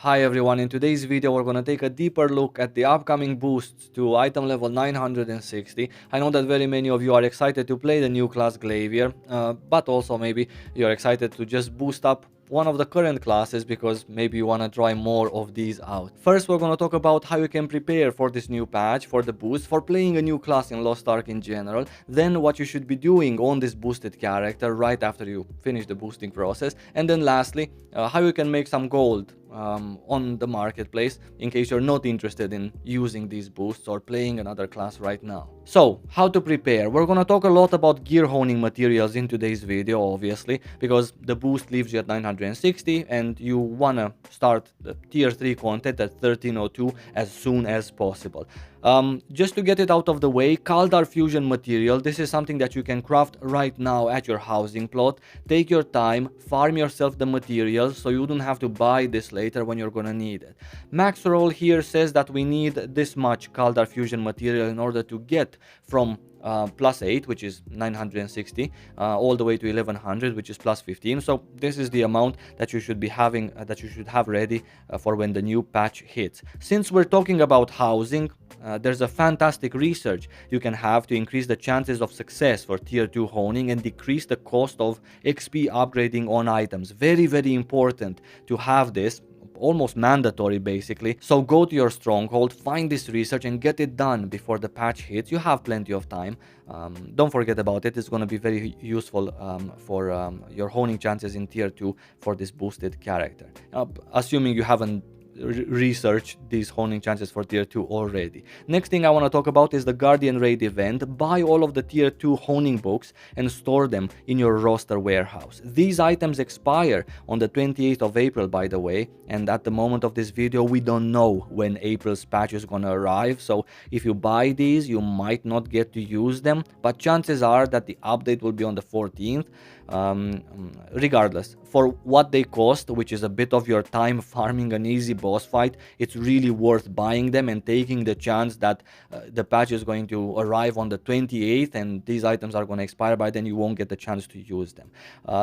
Hi everyone, in today's video we're gonna take a deeper look at the upcoming boosts to item level 960. I know that very many of you are excited to play the new class Glavier, but also maybe you're excited to just boost up one of the current classes because maybe you want to try more of these out. First, we're going to talk about how you can prepare for this new patch, for the boost, for playing a new class in Lost Ark in general, then what you should be doing on this boosted character right after you finish the boosting process, and then lastly, how you can make some gold on the marketplace in case you're not interested in using these boosts or playing another class right now. So, how to prepare? We're gonna talk a lot about gear honing materials in today's video, obviously, because the boost leaves you at 960 and you wanna start the tier 3 content at 1302 as soon as possible. Just to get it out of the way, Calder fusion material, this is something that you can craft right now at your housing plot. Take your time, farm yourself the materials so you don't have to buy this later when you're gonna need it. Max roll here says that we need this much Calder fusion material in order to get from plus 8, which is 960, all the way to 1100, which is plus 15. So this is the amount that you should be having, that you should have ready for when the new patch hits. Since we're talking about housing, there's a fantastic research you can have to increase the chances of success for tier 2 honing and decrease the cost of XP upgrading on items. Very, very important to have this. Almost mandatory basically. So go to your stronghold, find this research and get it done before the patch hits. You have plenty of time. Don't forget about it. It's going to be very useful for your honing chances in tier 2 for this boosted character. Assuming you haven't research these honing chances for tier 2 already. Next thing I want to talk about is the Guardian Raid event. Buy all of the tier 2 honing books and store them in your roster warehouse. These items expire on the 28th of April, by the way, and at the moment of this video we don't know when April's patch is gonna arrive, so if you buy these you might not get to use them, but chances are that the update will be on the 14th. Regardless, for what they cost, which is a bit of your time farming an easy boss fight, it's really worth buying them and taking the chance that the patch is going to arrive on the 28th and these items are going to expire by then. You won't get the chance to use them.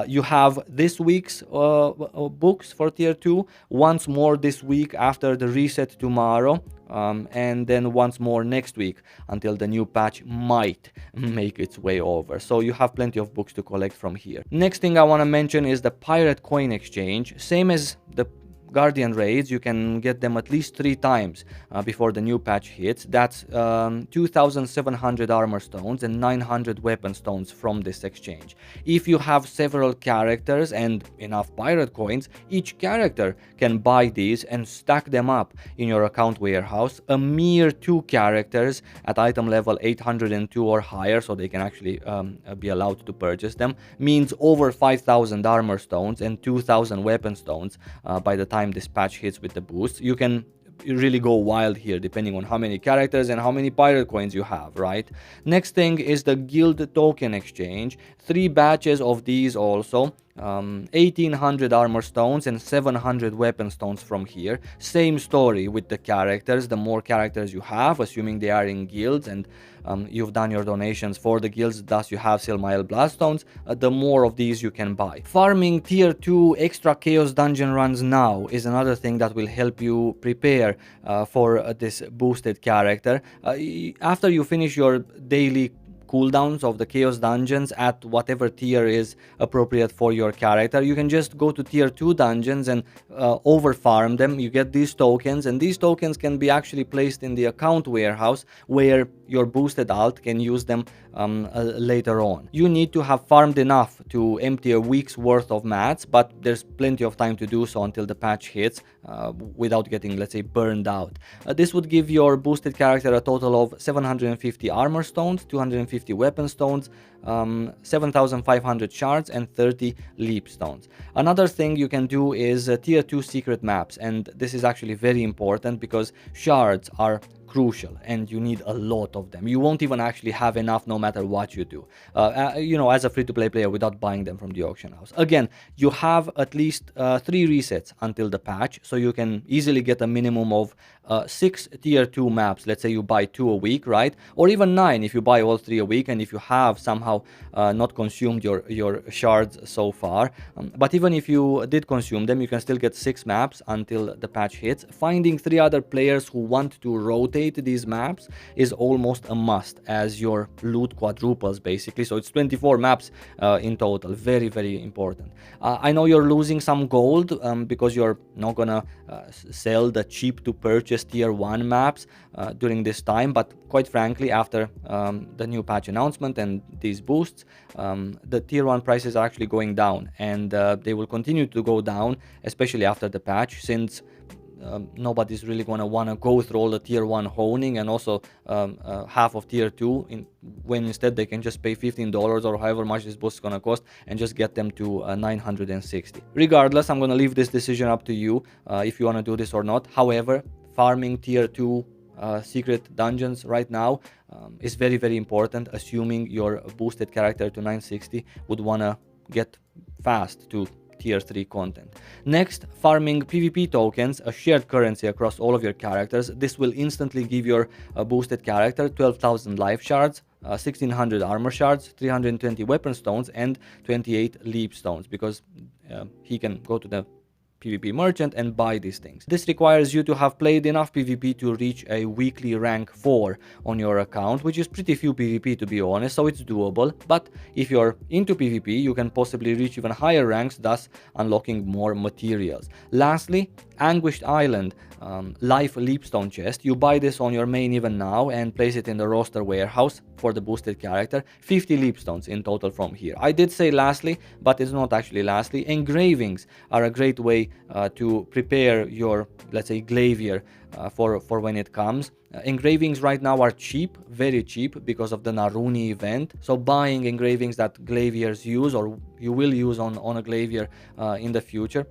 You have this week's books for tier 2 once more this week after the reset tomorrow. And then once more next week until the new patch might make its way over. So you have plenty of books to collect from here. Next thing I want to mention is the pirate coin exchange. Same as the Guardian raids, you can get them at least 3 times before the new patch hits. That's 2,700 armor stones and 900 weapon stones from this exchange. If you have several characters and enough pirate coins, each character can buy these and stack them up in your account warehouse. A mere 2 characters at item level 802 or higher, so they can actually be allowed to purchase them, means over 5,000 armor stones and 2,000 weapon stones by the time this patch hits with the boost. You can really go wild here depending on how many characters and how many pirate coins you have, right? Next thing is the guild token exchange. 3 batches of these also. 1800 armor stones and 700 weapon stones from here. Same story with the characters. The more characters you have, assuming they are in guilds and you've done your donations for the guilds, thus you have Silmail Bloodstones, the more of these you can buy. Farming tier 2 extra chaos dungeon runs now is another thing that will help you prepare for this boosted character. After you finish your daily cooldowns of the chaos dungeons at whatever tier is appropriate for your character, you can just go to tier 2 dungeons and over farm them. You get these tokens, and these tokens can be actually placed in the account warehouse where your boosted alt can use them later on. You need to have farmed enough to empty a week's worth of mats, but there's plenty of time to do so until the patch hits without getting, let's say, burned out. This would give your boosted character a total of 750 armor stones, 250 weapon stones, 7,500 shards and 30 leap stones. Another thing you can do is tier 2 secret maps, and this is actually very important because shards are crucial and you need a lot of them. You won't even actually have enough no matter what you do, as a free-to-play player without buying them from the auction house. Again, you have at least 3 resets until the patch, so you can easily get a minimum of 6 tier 2 maps. Let's say you buy 2 a week, right? Or even 9 if you buy all 3 a week, and if you have somehow now not consumed your shards so far. But even if you did consume them, you can still get 6 maps until the patch hits. Finding 3 other players who want to rotate these maps is almost a must, as your loot quadruples basically. So it's 24 maps in total. Very, very important. I know you're losing some gold because you're not gonna sell the cheap to purchase tier 1 maps during this time, but quite frankly, after the new patch announcement and these boosts, the tier 1 prices are actually going down, and they will continue to go down, especially after the patch, since nobody's really going to want to go through all the tier 1 honing and also half of tier 2 when instead they can just pay $15 or however much this boost is going to cost and just get them to 960. Regardless, I'm going to leave this decision up to you if you want to do this or not. However, farming tier 2 secret dungeons right now is very, very important, assuming your boosted character to 960 would want to get fast to tier 3 content. Next, farming PvP tokens, a shared currency across all of your characters. This will instantly give your boosted character 12,000 life shards, 1600 armor shards, 320 weapon stones, and 28 leap stones, because he can go to the PvP merchant and buy these things. This requires you to have played enough PvP to reach a weekly rank 4 on your account, which is pretty few PvP to be honest, so it's doable. But if you're into PvP, you can possibly reach even higher ranks, thus unlocking more materials. Lastly, Anguished Island, life leapstone chest. You buy this on your main even now and place it in the roster warehouse for the boosted character. 50 leapstones in total from here. I did say lastly, but it's not actually lastly. Engravings are a great way to prepare your, let's say, glavier for when it comes. Engravings right now are cheap, very cheap, because of the Naruni event. So buying engravings that glaviers use, or you will use on a glavier in the future,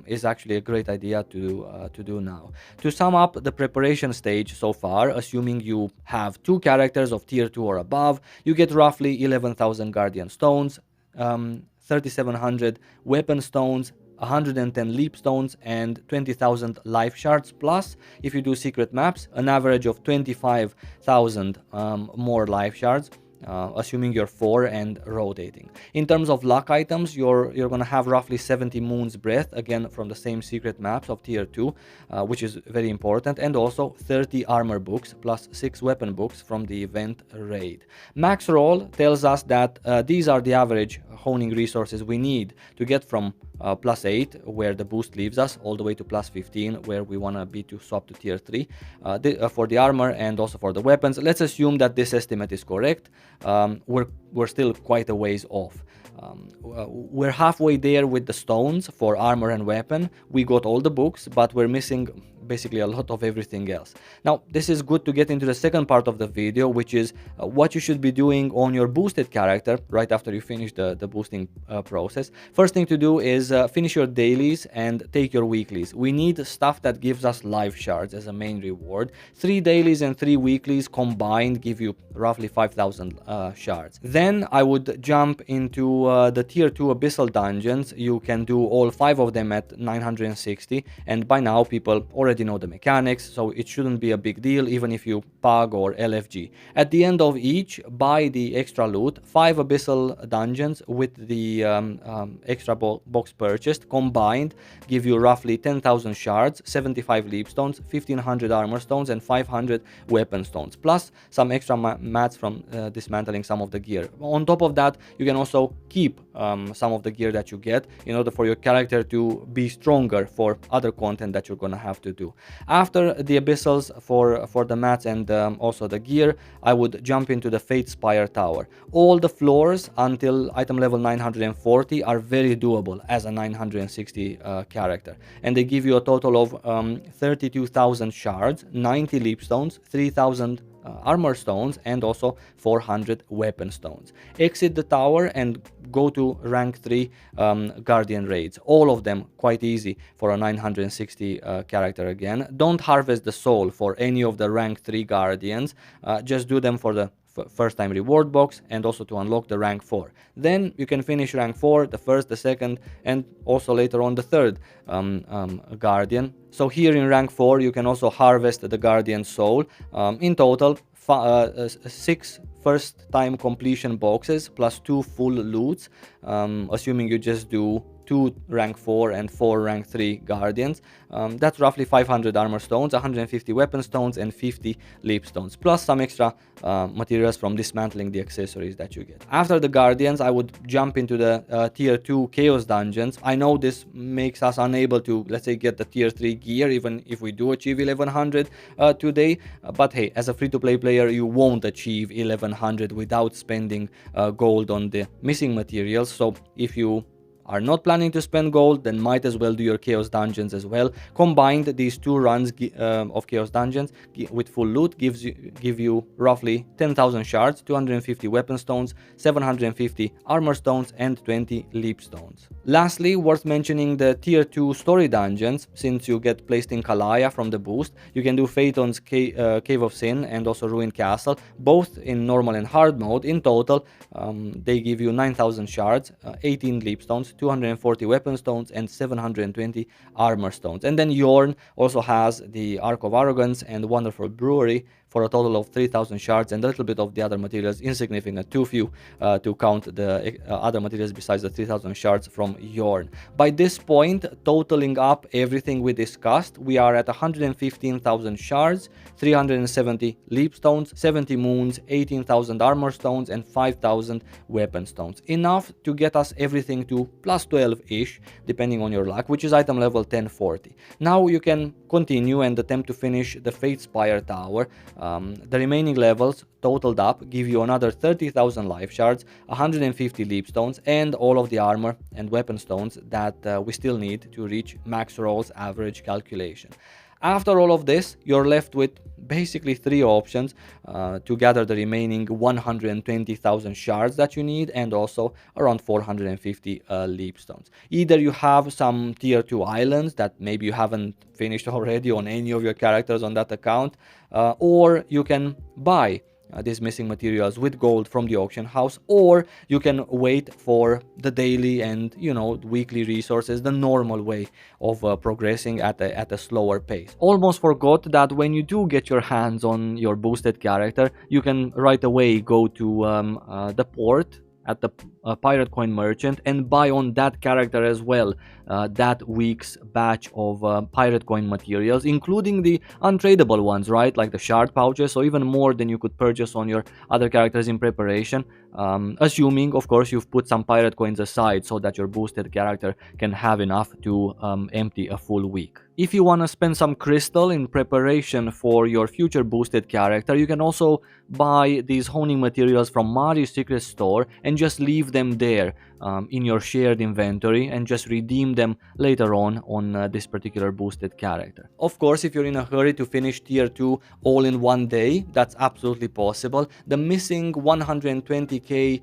is actually a great idea to do now. To sum up the preparation stage so far, assuming you have 2 characters of tier 2 or above, you get roughly 11,000 guardian stones, 3,700 weapon stones, 110 leap stones, and 20,000 life shards, plus if you do secret maps, an average of 25,000 more life shards, assuming you're 4 and rotating. In terms of luck items, you're gonna have roughly 70 Moon's Breath, again from the same secret maps of tier 2, which is very important, and also 30 armor books plus 6 weapon books from the event raid. Max roll tells us that these are the average honing resources we need to get from +8, where the boost leaves us, all the way to +15, where we want to be to swap to tier 3 for the armor and also for the weapons. Let's assume that this estimate is correct. We're still quite a ways off. We're halfway there with the stones for armor and weapon. We got all the books, but we're missing basically a lot of everything else. Now, this is good to get into the second part of the video, which is what you should be doing on your boosted character right after you finish the boosting process. First thing to do is finish your dailies and take your weeklies. We need stuff that gives us life shards as a main reward. 3 dailies and 3 weeklies combined give you roughly 5,000 shards. Then I would jump into the tier 2 abyssal dungeons. You can do all 5 of them at 960, and by now people already know the mechanics, so it shouldn't be a big deal even if you PUG or LFG. At the end of each, buy the extra loot. 5 abyssal dungeons with the extra box purchased combined give you roughly 10,000 shards, 75 leap stones, 1,500 armor stones, and 500 weapon stones, plus some extra mats from dismantling some of the gear. On top of that, you can also keep some of the gear that you get in order for your character to be stronger for other content that you're gonna have to do. After the abyssals for the mats and also the gear, I would jump into the Fate Spire Tower. All the floors until item level 940 are very doable as a 960 character, and they give you a total of 32,000 shards, 90 leap stones, 3,000 armor stones, and also 400 weapon stones. Exit the tower and go to rank 3 guardian raids. All of them quite easy for a 960 character again. Don't harvest the soul for any of the rank 3 guardians. Just do them for the first time reward box and also to unlock the rank 4. Then you can finish rank 4, the first, the second, and also later on the third guardian. So here in rank 4 you can also harvest the guardian soul. In total 6 first time completion boxes plus 2 full loots, assuming you just do 2 rank 4 and 4 rank 3 guardians. That's roughly 500 armor stones, 150 weapon stones, and 50 leap stones, plus some extra materials from dismantling the accessories that you get. After the guardians, I would jump into the tier 2 chaos dungeons. I know this makes us unable to, let's say, get the tier 3 gear even if we do achieve 1100 today, but hey, as a free-to-play player, you won't achieve 1100 without spending gold on the missing materials. So if you are not planning to spend gold, then might as well do your chaos dungeons as well. Combined, these 2 runs of chaos dungeons with full loot give you roughly 10,000 shards, 250 weapon stones, 750 armor stones, and 20 leap stones. Lastly, worth mentioning the tier 2 story dungeons. Since you get placed in Kalaya from the boost, you can do Phaeton's Cave of Sin and also Ruined Castle, both in normal and hard mode. In total, they give you 9,000 shards, 18 leap stones, 240 weapon stones, and 720 armor stones. And then Yorn also has the Ark of Arrogance and Wonderful Brewery for a total of 3,000 shards and a little bit of the other materials, insignificant, too few to count the other materials besides the 3,000 shards from Yorn. By this point, totaling up everything we discussed, we are at 115,000 shards, 370 leap stones, 70 moons, 18,000 armor stones, and 5,000 weapon stones. Enough to get us everything to plus 12-ish, depending on your luck, which is item level 1040. Now you can continue and attempt to finish the Fate Spire Tower. The remaining levels totaled up give you another 30,000 life shards, 150 leap stones, and all of the armor and weapon stones that we still need to reach max rolls average calculation. After all of this, you're left with basically 3 options to gather the remaining 120,000 shards that you need, and also around 450 leap stones. Either you have some tier 2 islands that maybe you haven't finished already on any of your characters on that account, or you can buy these missing materials with gold from the auction house, or you can wait for the daily and weekly resources, the normal way of progressing at a slower pace. Almost forgot that when you do get your hands on your boosted character, you can right away go to the port at the pirate coin merchant and buy on that character as well that week's batch of pirate coin materials, including the untradeable ones, right, like the shard pouches, so even more than you could purchase on your other characters in preparation, assuming of course you've put some pirate coins aside so that your boosted character can have enough to empty a full week. If you want to spend some crystal in preparation for your future boosted character, you can also buy these honing materials from Mari's secret store and just leave them there in your shared inventory and just redeem them later on this particular boosted character. Of course, if you're in a hurry to finish tier 2 all in one day, that's absolutely possible. The missing 120k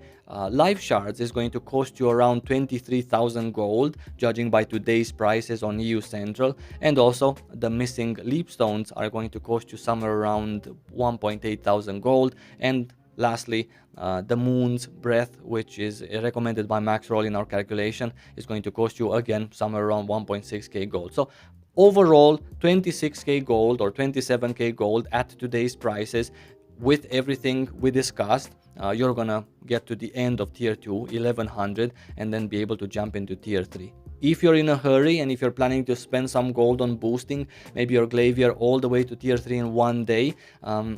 life shards is going to cost you around 23,000 gold, judging by today's prices on EU Central, and also the missing leap stones are going to cost you somewhere around 1,800 gold, and lastly, the Moon's Breath, which is recommended by Max Roll in our calculation, is going to cost you again somewhere around 1.6k gold. So overall, 26k gold or 27k gold at today's prices. With everything we discussed, you're gonna get to the end of tier 2, 1100, and then be able to jump into tier 3. If you're in a hurry and if you're planning to spend some gold on boosting maybe your Glavier all the way to tier 3 in one day,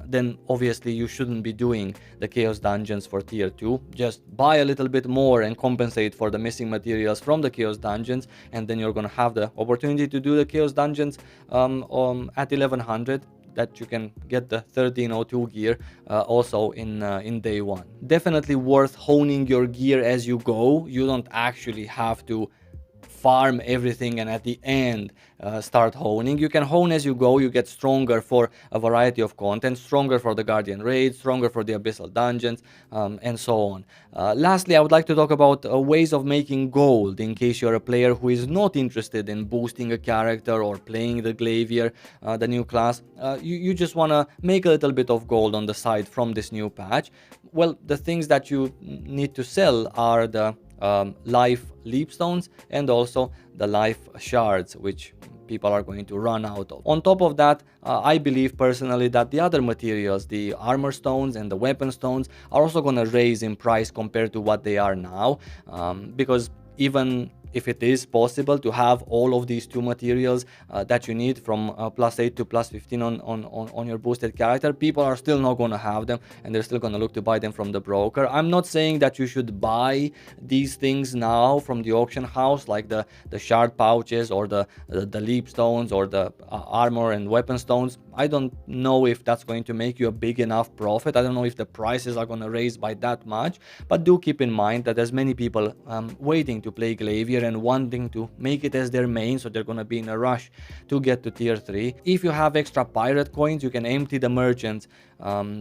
then obviously you shouldn't be doing the Chaos Dungeons for tier 2. Just buy a little bit more and compensate for the missing materials from the Chaos Dungeons, and then you're gonna have the opportunity to do the Chaos Dungeons at 1100. That you can get the 1302 gear also in day 1. Definitely worth honing your gear as you go. You don't actually have to farm everything and at the end start honing. You can hone as you go. You get stronger for a variety of content, stronger for the Guardian raids, stronger for the Abyssal dungeons, and so on. Lastly, I would like to talk about ways of making gold in case you're a player who is not interested in boosting a character or playing the Glavier, the new class. You just want to make a little bit of gold on the side from this new patch. Well, the things that you need to sell are the life leap stones and also the life shards, which people are going to run out of. On top of that, I believe personally that the other materials, the armor stones and the weapon stones, are also going to raise in price compared to what they are now, because even if it is possible to have all of these two materials that you need from +8 to +15 on your boosted character, people are still not going to have them, and they're still going to look to buy them from the broker. I'm not saying that you should buy these things now from the auction house, like the shard pouches or the leap stones or the armor and weapon stones. I don't know if that's going to make you a big enough profit. I don't know if the prices are going to raise by that much, but do keep in mind that there's many people waiting to play Glavier and wanting to make it as their main, so they're going to be in a rush to get to tier 3. If you have extra pirate coins, you can empty the merchants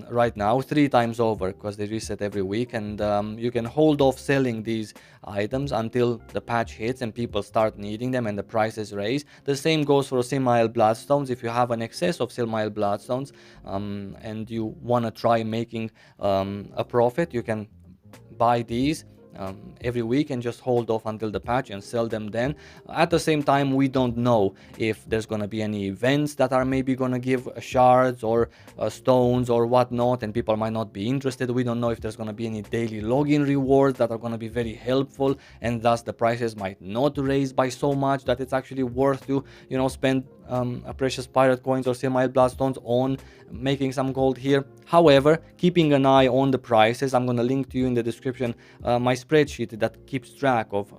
right now 3 times over, because they reset every week, and you can hold off selling these items until the patch hits and people start needing them and the prices raise. The same goes for Silmail Bloodstones. If you have an excess of Silmail Bloodstones and you want to try making a profit, you can buy these every week and just hold off until the patch and sell them then. At the same time, we don't know if there's going to be any events that are maybe going to give shards or stones or whatnot, and people might not be interested. We don't know if there's going to be any daily login rewards that are going to be very helpful, and thus the prices might not raise by so much that it's actually worth to, you know, spend precious pirate coins or Silmail Bloodstones on making some gold here. However, keeping an eye on the prices, I'm going to link to you in the description my spreadsheet that keeps track of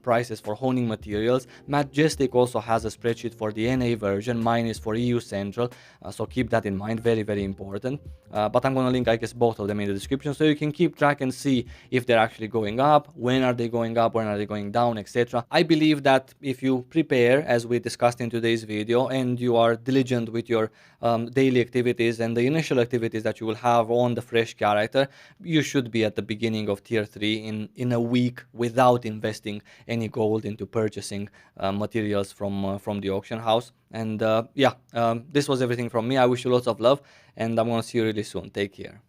prices for honing materials. Majestic also has a spreadsheet for the NA version. Mine is for EU Central, so keep that in mind. Very, very important. But I'm going to link, I guess, both of them in the description, so you can keep track and see if they're actually going up, when are they going up, when are they going down, etc. I believe that if you prepare, as we discussed in today's video, and you are diligent with your daily activities and the initial activities that you will have on the fresh character, you should be at the beginning of tier 3 in a week without investing any gold into purchasing materials from the auction house. And yeah, this was everything from me. I wish you lots of love, and I'm gonna see you really soon. Take care.